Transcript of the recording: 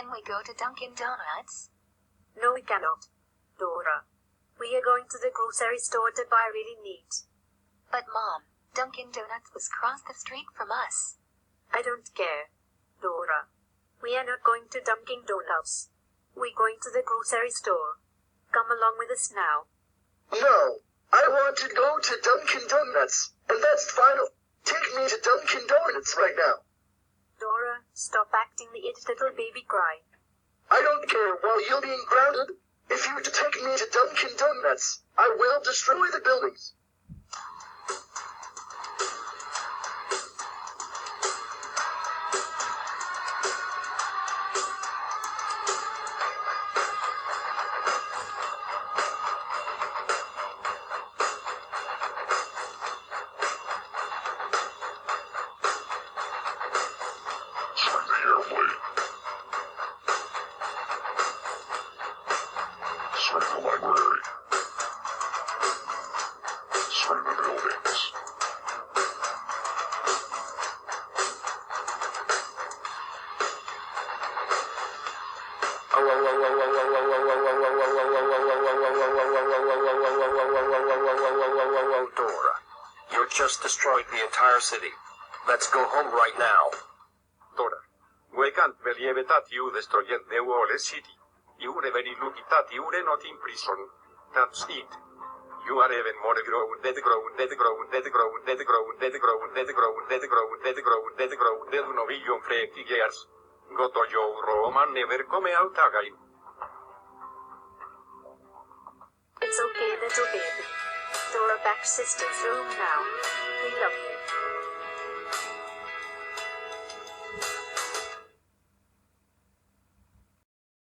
Can we go to Dunkin' Donuts? No, we cannot. Dora. We are going to the grocery store to buy really neat. But Mom, Dunkin' Donuts was across the street from us. I don't care. Dora. We are not going to Dunkin' Donuts. We're going to the grocery store. Come along with us now. No, I want to go to Dunkin' Donuts, and that's final. Take me to Dunkin' Donuts right now. Dora, stop acting the idiot little baby cry. I don't care while you're being grounded. If you take me to Dunkin' Donuts, I will destroy the buildings. Swing the airplane. Swing the library. Swing the buildings. Dora, you just destroyed the entire city. Let's go home right now. Dora, we can't believe that you destroyed the whole city. You are very lucky that you are not in prison. That's it. You are even more grounded. No billion freaky years. Go to your room and never come out again. It's okay, little baby. Dora back sister's room now. We love you.